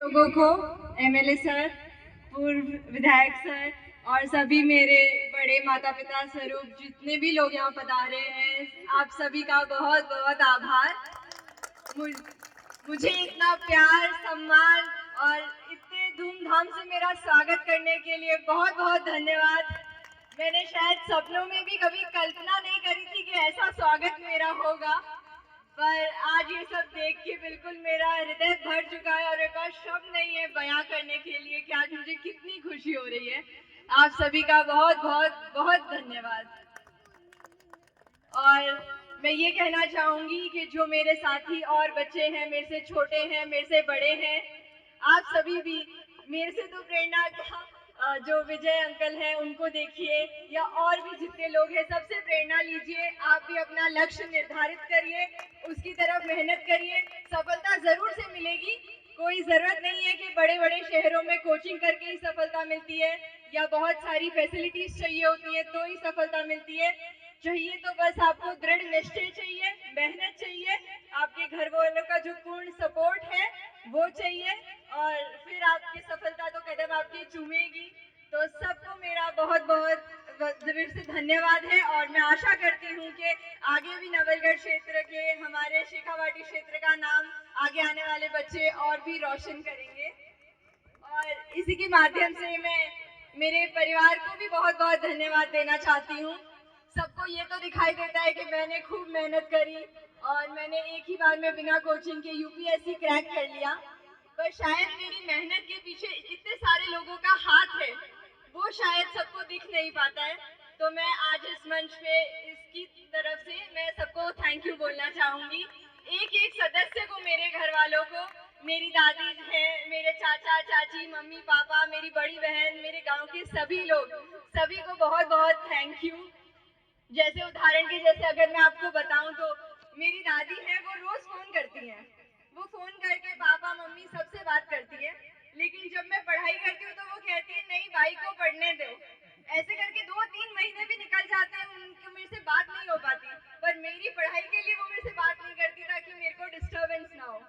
लोगों को, MLA sir, पूर्व विधायक सर और सभी मेरे बड़े माता पिता स्वरूप जितने भी लोग यहाँ पधारे हैं, आप सभी का बहुत बहुत आभार। मुझे इतना प्यार, सम्मान और इतने धूमधाम से मेरा स्वागत करने के लिए बहुत बहुत धन्यवाद। मैंने शायद सपनों में भी कभी कल्पना नहीं करी थी कि ऐसा स्वागत मेरा होगा, पर आज ये सब देख के बिल्कुल मेरा हृदय भर चुका है और मेरे पास शब्द नहीं है बयां करने के लिए कि आज मुझे कितनी खुशी हो रही है। आप सभी का बहुत बहुत बहुत धन्यवाद। और मैं ये कहना चाहूँगी कि जो मेरे साथी और बच्चे हैं, मेरे से छोटे हैं, मेरे से बड़े हैं, आप सभी भी मेरे से तो प्रेरणा का जो विजय अंकल हैं उनको देखिए या और भी जितने लोग हैं सबसे प्रेरणा लीजिए। आप भी अपना लक्ष्य निर्धारित करिए, उसकी तरफ मेहनत करिए, सफलता ज़रूर से मिलेगी। कोई ज़रूरत नहीं है कि बड़े बड़े शहरों में कोचिंग करके ही सफलता मिलती है या बहुत सारी फैसिलिटीज़ चाहिए होती है तो ही सफलता मिलती है। चाहिए तो बस आपको दृढ़ निश्चय चाहिए, मेहनत चाहिए, आपके घर वालों का जो पूर्ण सपोर्ट है वो चाहिए और फिर आपकी सफलता तो कदम आपकी चूमेगी। तो सबको मेरा बहुत बहुत दिल से धन्यवाद है और मैं आशा करती हूँ कि आगे भी नवलगढ़ क्षेत्र के हमारे शेखावाटी क्षेत्र का नाम आगे आने वाले बच्चे और भी रोशन करेंगे। और इसी के माध्यम से मैं मेरे परिवार को भी बहुत बहुत धन्यवाद देना चाहती हूँ। सबको ये तो दिखाई देता है कि मैंने खूब मेहनत करी और मैंने एक ही बार में बिना कोचिंग के यूपीएससी क्रैक कर लिया, पर शायद मेरी मेहनत के पीछे इतने सारे लोगों का हाथ है, वो शायद सबको दिख नहीं पाता है। तो मैं आज इस मंच पे इसकी तरफ से मैं सबको थैंक यू बोलना चाहूँगी। एक एक सदस्य को, मेरे घर वालों को, मेरी दादी हैं, मेरे चाचा चाची, मम्मी पापा, मेरी बड़ी बहन, मेरे गांव के सभी लोग, सभी को बहुत बहुत थैंक यू। जैसे उदाहरण के जैसे अगर मैं आपको बताऊं तो मेरी दादी है, वो रोज फोन करती हैं, वो फोन करके पापा मम्मी सबसे बात करती है, लेकिन जब मैं पढ़ाई करती हूँ तो वो कहती है नहीं भाई को पढ़ने दो। ऐसे करके 2-3 महीने भी निकल जाते हैं, उनके मेरे से बात नहीं हो पाती, पर मेरी पढ़ाई के लिए वो मेरे से बात नहीं करती ताकि मेरे को डिस्टर्बेंस ना हो।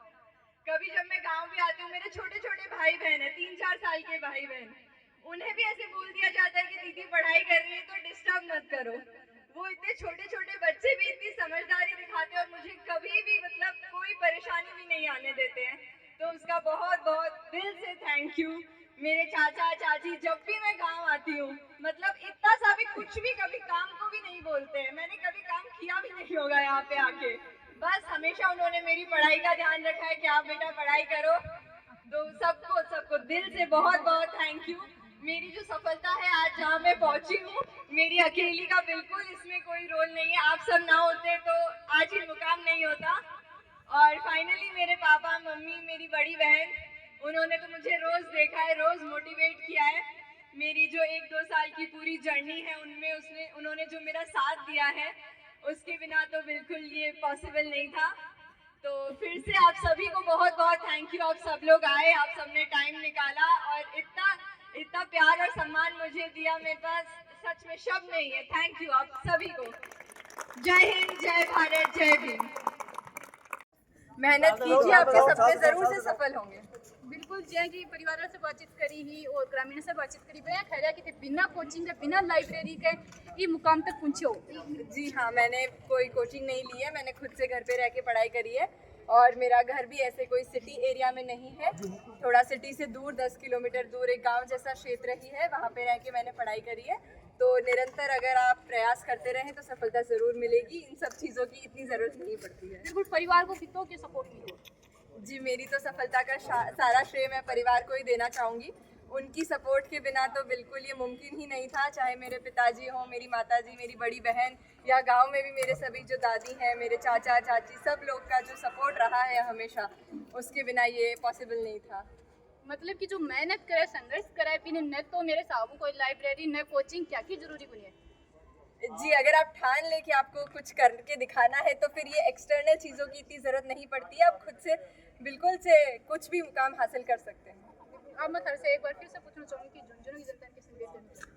कभी जब मैं गांव भी आती हूँ, मेरे छोटे छोटे भाई बहन है, 3-4 साल के भाई बहन, उन्हें भी ऐसे बोल दिया जाता है कि दीदी पढ़ाई कर रही है तो डिस्टर्ब मत करो। वो इतने छोटे छोटे बच्चे भी इतनी समझदारी दिखाते हैं और मुझे कभी भी मतलब कोई परेशानी भी नहीं आने देते हैं। तो उसका बहुत बहुत दिल से थैंक यू। मेरे चाचा चाची, जब भी मैं गांव आती हूँ, मतलब इतना सा भी कुछ भी कभी काम को भी नहीं बोलते हैं, मैंने कभी काम किया भी नहीं होगा यहाँ पे आके, बस हमेशा उन्होंने मेरी पढ़ाई का ध्यान रखा है कि आप बेटा पढ़ाई करो। तो सबको सबको दिल से बहुत बहुत थैंक यू। मेरी जो सफलता है आज जहाँ मैं पहुंची हूँ, मेरी अकेली का बिल्कुल इसमें कोई रोल नहीं है। आप सब ना होते तो आज ये मुकाम नहीं होता। और फाइनली मेरे पापा मम्मी, मेरी बड़ी बहन, उन्होंने तो मुझे रोज देखा है, रोज मोटिवेट किया है। मेरी जो 1-2 साल की पूरी जर्नी है उनमें उन्होंने जो मेरा साथ दिया है, उसके बिना तो बिल्कुल ये पॉसिबल नहीं था। तो फिर से आप सभी को बहुत बहुत थैंक यू। आप सब लोग आए, आप सबने टाइम निकाला और इतना इतना प्यार और सम्मान मुझे दिया, मेरे पास सच में शब्द नहीं है। थैंक यू आप सभी को। जय हिंद, जय भारत, जय भीम। मेहनत कीजिए, आपके सपने जरूर से सफल होंगे। बिल्कुल जय जी परिवार से बातचीत करी ही और ग्रामीण से बातचीत करी बया खैर कि बिना कोचिंग के बिना लाइब्रेरी के ये मुकाम तक पहुंचे हो। जी हाँ, मैंने कोई कोचिंग नहीं ली है, मैंने खुद से घर पे रह के पढ़ाई करी है और मेरा घर भी ऐसे कोई सिटी एरिया में नहीं है, थोड़ा सिटी से दूर 10 किलोमीटर दूर एक गांव जैसा क्षेत्र ही है, वहाँ पे रह के मैंने पढ़ाई करी है। तो निरंतर अगर आप प्रयास करते रहें तो सफलता ज़रूर मिलेगी। इन सब चीज़ों की इतनी ज़रूरत नहीं पड़ती है। बिल्कुल परिवार को कितों के सपोर्ट मिलो। जी, मेरी तो सफलता का सारा श्रेय मैं परिवार को ही देना चाहूँगी। उनकी सपोर्ट के बिना तो बिल्कुल ये मुमकिन ही नहीं था, चाहे मेरे पिताजी हों, मेरी माताजी, मेरी बड़ी बहन या गांव में भी मेरे सभी जो दादी हैं, मेरे चाचा चाची, सब लोग का जो सपोर्ट रहा है हमेशा, उसके बिना ये पॉसिबल नहीं था। मतलब कि जो मेहनत करे, संघर्ष करे, फिर न तो मेरे साहब कोई लाइब्रेरी न कोचिंग क्या की जरूरी बनी है। जी, अगर आप ठान ले कि आपको कुछ करके दिखाना है तो फिर ये एक्सटर्नल चीज़ों की इतनी ज़रूरत नहीं पड़ती है, आप खुद से बिल्कुल से कुछ भी मुकाम हासिल कर सकते हैं। अब मैं से एक बार फिर से पूछना चाहूँगी कि झुंझुनू की जनता के संदेश देना।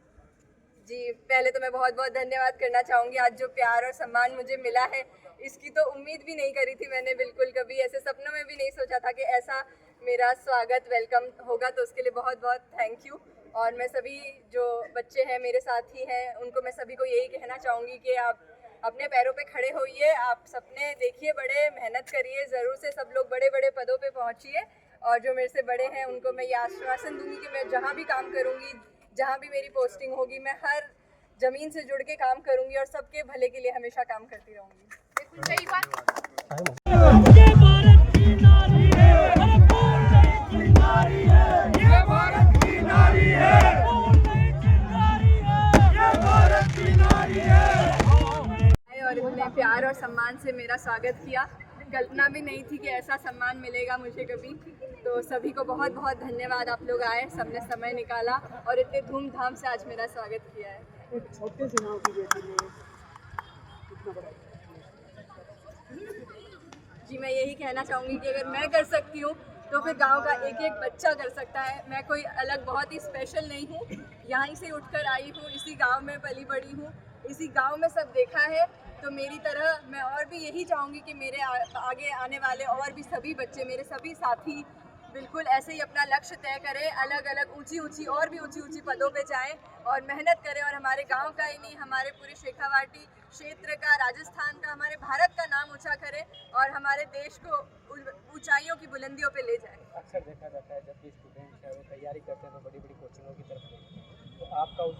जी, पहले तो मैं बहुत बहुत धन्यवाद करना चाहूँगी। आज जो प्यार और सम्मान मुझे मिला है, इसकी तो उम्मीद भी नहीं करी थी मैंने, बिल्कुल कभी ऐसे सपनों में भी नहीं सोचा था कि ऐसा मेरा स्वागत वेलकम होगा, तो उसके लिए बहुत बहुत थैंक यू। और मैं सभी जो बच्चे हैं मेरे साथी हैं उनको मैं सभी को यही कहना चाहूँगी कि आप अपने पैरों पे खड़े होइए, आप सपने देखिए बड़े, मेहनत करिए, ज़रूर से सब लोग बड़े बड़े पदों पे पहुँचिए। और जो मेरे से बड़े हैं उनको मैं ये आश्वासन दूंगी कि मैं जहाँ भी काम करूँगी, जहाँ भी मेरी पोस्टिंग होगी, मैं हर ज़मीन से जुड़ के काम करूँगी और सबके भले के लिए हमेशा काम करती रहूँगी। बिल्कुल सही बात। ये भारत की नारी है, अरे कौन नहीं चिंगारी है, ये भारत की नारी है, कौन नहीं चिंगारी है, ये भारत की नारी है। और इतने प्यार और सम्मान से मेरा स्वागत किया, कल्पना भी नहीं थी कि ऐसा सम्मान मिलेगा मुझे कभी। तो सभी को बहुत बहुत धन्यवाद, आप लोग आए, सबने समय निकाला और इतने धूमधाम से आज मेरा स्वागत किया है। छोटे से गाँव की बेटी ने कितना बड़ा जी, मैं यही कहना चाहूँगी कि अगर मैं कर सकती हूँ तो फिर गांव का एक एक बच्चा कर सकता है। मैं कोई अलग बहुत ही स्पेशल नहीं हूँ, यहीं से उठकर आई हूँ, इसी गांव में पली बड़ी हूँ, इसी गांव में सब देखा है। तो मेरी तरह मैं और भी यही चाहूँगी कि मेरे आगे आने वाले और भी सभी बच्चे, मेरे सभी साथी बिल्कुल ऐसे ही अपना लक्ष्य तय करें, अलग अलग ऊंची ऊंची और भी ऊंची ऊंची पदों पे जाएं और मेहनत करें और हमारे गांव का ही नहीं, हमारे पूरे शेखावाटी क्षेत्र का, राजस्थान का, हमारे भारत का नाम ऊंचा करें और हमारे देश को ऊंचाइयों की बुलंदियों पे ले जाएं। अक्सर देखा जाता है जब भी स्टूडेंट्स है वो तैयारी करते हैं तो बड़ी बड़ी कोचिंगों की तरफ, तो आपका उस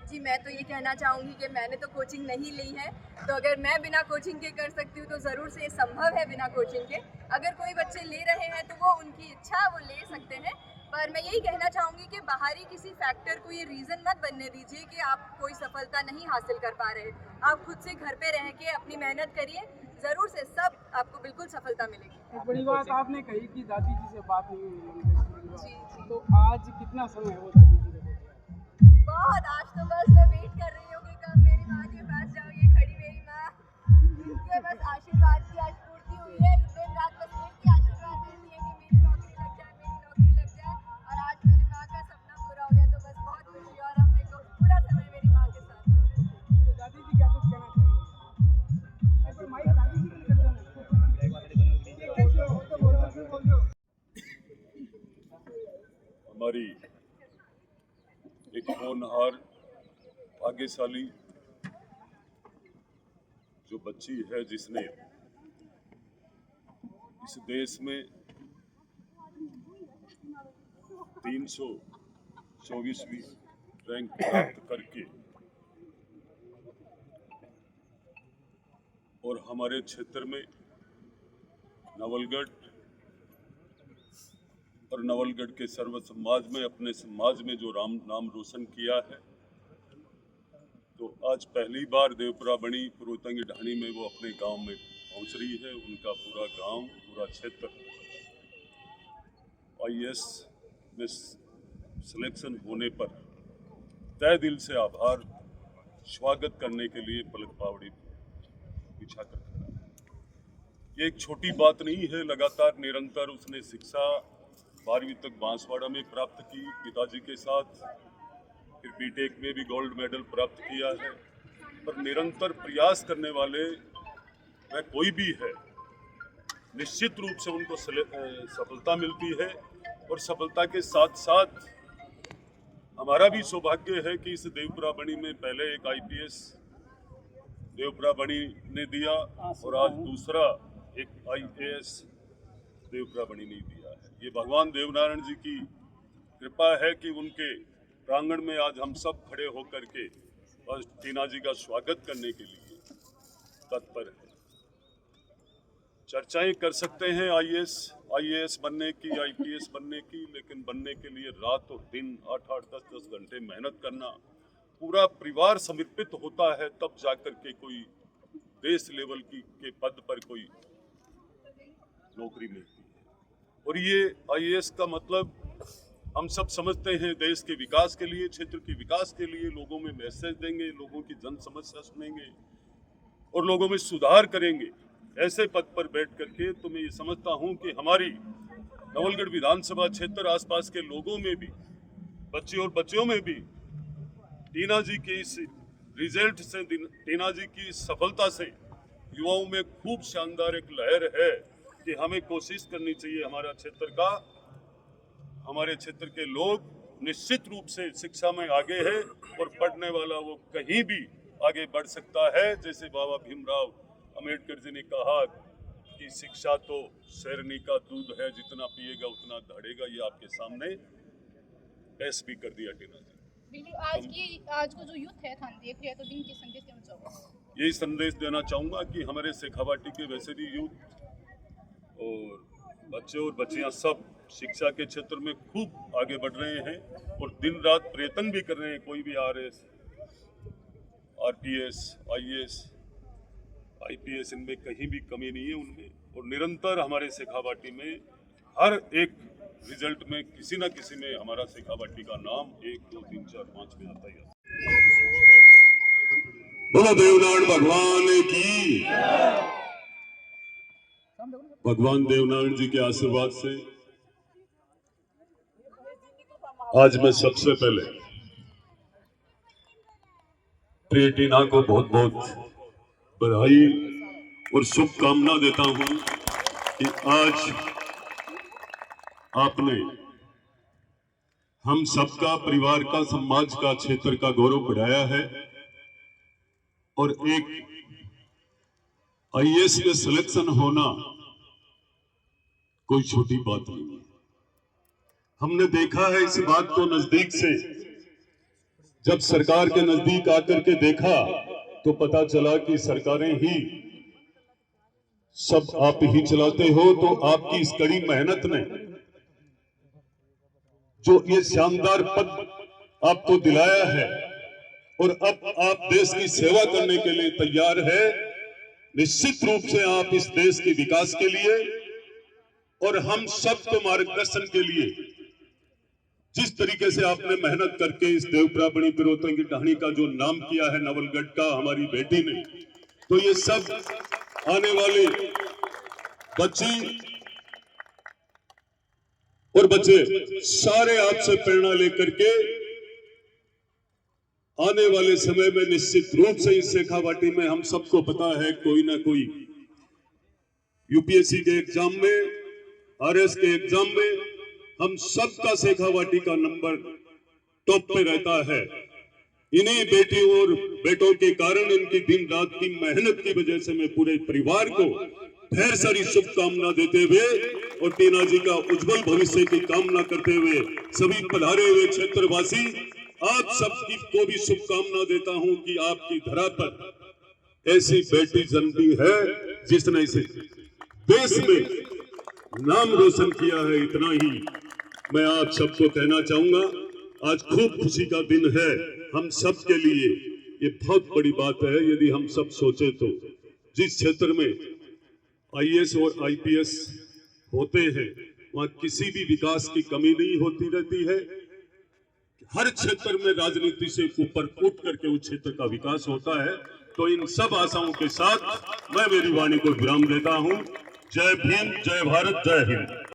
जी, मैं तो ये कहना चाहूँगी कि मैंने तो कोचिंग नहीं ली है, तो अगर मैं बिना कोचिंग के कर सकती हूँ तो ज़रूर से ये संभव है बिना कोचिंग के। अगर कोई बच्चे ले रहे हैं तो वो उनकी इच्छा, वो ले सकते हैं। पर मैं यही कहना चाहूँगी कि बाहरी किसी फैक्टर को ये रीज़न मत बनने दीजिए कि आप कोई सफलता नहीं हासिल कर पा रहे। आप खुद से घर पे रह के अपनी मेहनत करिए, ज़रूर से सब आपको बिल्कुल सफलता मिलेगी। एक बड़ी बात आपने कही कि दादी जी से बात नहीं हुई, जी जी, तो आज कितना समय हो दादी जी को? बहुत। आज तो बस मैं वेट कर रही हूँ कि कब मेरी माँ के पास जाऊँ। ये खड़ी मेरी माँ, जिनके बस आशीर्वाद की आज पूर्ति हुई है। दिन रात बस एक ही आशीर्वाद देती है कि मेरी नौकरी लग जाए, मेरी नौकरी लग जाए। और आज मेरी माँ का सपना पूरा हो गया, तो बस बहुत खुशी और अब मेरे को पूरा समय मेरी माँ के साथ है। तो दादी जी क्या कुछ कहना चाहेंगे? ऐसे माइक दादी जी के लिए चलता है। हमारी एक होनहार, भाग्यशाली जो बच्ची है जिसने इस देश में 324वीं रैंक प्राप्त करके और हमारे क्षेत्र में नवलगढ़ और नवलगढ़ के सर्व समाज में, अपने समाज में जो नाम रोशन किया है, तो आज पहली बार देवपुरा बनी पूर्वोत्तंगी ढाणी में वो अपने गांव में पहुंच रही है। उनका पूरा गांव, पूरा क्षेत्र IAS में सिलेक्शन होने पर तय दिल से आभार स्वागत करने के लिए पलक पावड़ी बिछा कर खड़ा है। ये एक छोटी बात नहीं है, लगातार निरंतर उसने शिक्षा 12वीं तक बांसवाड़ा में प्राप्त की पिताजी के साथ, फिर बीटेक में भी गोल्ड मेडल प्राप्त किया है। पर निरंतर प्रयास करने वाले वह कोई भी है, निश्चित रूप से उनको सफलता मिलती है। और सफलता के साथ साथ हमारा भी सौभाग्य है कि इस देवपुरा बनी में पहले एक IPS देवपुरा बनी ने दिया और आज दूसरा एक IAS देवपुरा बनी ने दिया है। ये भगवान देवनारायण जी की कृपा है कि उनके प्रांगण में आज हम सब खड़े होकर के बस टीना जी का स्वागत करने के लिए तत्पर हैं। चर्चाएं कर सकते हैं IAS बनने की, IPS बनने की, लेकिन बनने के लिए रात और दिन 8-8, 10-10 घंटे मेहनत करना, पूरा परिवार समर्पित होता है, तब जाकर के कोई देश लेवल के पद पर कोई नौकरी मिलती है। और ये IAS का मतलब हम सब समझते हैं, देश के विकास के लिए, क्षेत्र के विकास के लिए, लोगों में मैसेज देंगे, लोगों की जन समस्या सुनेंगे और लोगों में सुधार करेंगे। ऐसे पद पर बैठ करके तो मैं ये समझता हूँ कि हमारी नवलगढ़ विधानसभा क्षेत्र, आसपास के लोगों में भी, बच्चे और बच्चियों में भी टीना जी के इस रिजल्ट से, टीना जी की सफलता से युवाओं में खूब शानदार एक लहर है कि हमें कोशिश करनी चाहिए हमारे क्षेत्र के लोग निश्चित रूप से शिक्षा में आगे है और पढ़ने वाला वो कहीं भी आगे बढ़ सकता है। जैसे बाबा भीमराव अंबेडकर जी ने कहा कि शिक्षा तो शेरनी का दूध है, जितना पिएगा उतना दौड़ेगा। ये आपके सामने पेश भी कर दिया टीना जी। बिल्कुल, आज को जो यूथ है थान देख रहे हैं, तो दिन के संदेश देना चाहूँगा। यही संदेश देना चाहूँगा कि हमारे शेखावाटी के वैसे भी यूथ और बच्चे और बच्चियाँ सब शिक्षा के क्षेत्र में खूब आगे बढ़ रहे हैं और दिन रात प्रयत्न भी कर रहे हैं। कोई भी RS, RPS, IAS, IPS इनमें कहीं भी कमी नहीं है उनमें, और निरंतर हमारे शेखावाटी में हर एक रिजल्ट में किसी न किसी में हमारा शेखावाटी का नाम 1, 2, 3, 4, 5 में आता ही आता है। बोलो देवनारायण भगवान की। भगवान देवनारायण जी के आशीर्वाद से आज मैं सबसे पहले प्रिय टीना को बहुत बहुत बधाई और शुभकामना देता हूं कि आज आपने हम सबका, परिवार का, समाज का, क्षेत्र का गौरव बढ़ाया है और एक IAS में सिलेक्शन होना कोई छोटी बात नहीं है। हमने देखा है इस बात को नजदीक से, जब सरकार के नजदीक आकर के देखा तो पता चला कि सरकारें ही सब आप ही चलाते हो। तो आपकी इस कड़ी मेहनत ने जो ये शानदार पद आपको दिलाया है और अब आप देश की सेवा करने के लिए तैयार है। निश्चित रूप से आप इस देश के विकास के लिए और हम सबको मार्गदर्शन के लिए जिस तरीके से आपने मेहनत करके इस देवप्राबणी पिरोतन की टहनी का जो नाम किया है नवलगढ़ का हमारी बेटी ने, तो ये सब आने वाले बच्ची और बच्चे सारे आपसे प्रेरणा लेकर के आने वाले समय में निश्चित रूप से इस शेखावाटी में हम सबको पता है कोई ना कोई UPSC के एग्जाम में, RS के एग्जाम में हम सबका शेखावाटी का नंबर टॉप पे रहता है। इन्हीं बेटियों और बेटों के कारण, इनकी दिन रात की मेहनत की वजह से मैं पूरे परिवार को ढेर सारी शुभकामना देते हुए और टीना जी का उज्जवल भविष्य की कामना करते हुए सभी पधारे हुए क्षेत्रवासी आप सबकी को भी शुभकामना देता हूं कि आपकी धरा पर ऐसी बेटी जन्मी है जिसने इसे देश में नाम रोशन किया है। इतना ही मैं आप सबको कहना चाहूंगा। आज खूब खुशी का दिन है हम सब के लिए। ये बहुत बड़ी बात है यदि हम सब सोचे तो जिस क्षेत्र में IAS और IPS होते हैं वहां किसी भी विकास की कमी नहीं होती रहती है। हर क्षेत्र में राजनीति से ऊपर उठ करके उस क्षेत्र का विकास होता है। तो इन सब आशाओं के साथ मैं मेरी वाणी को विराम देता हूं। जय भीम, जय भारत, जय हिंद।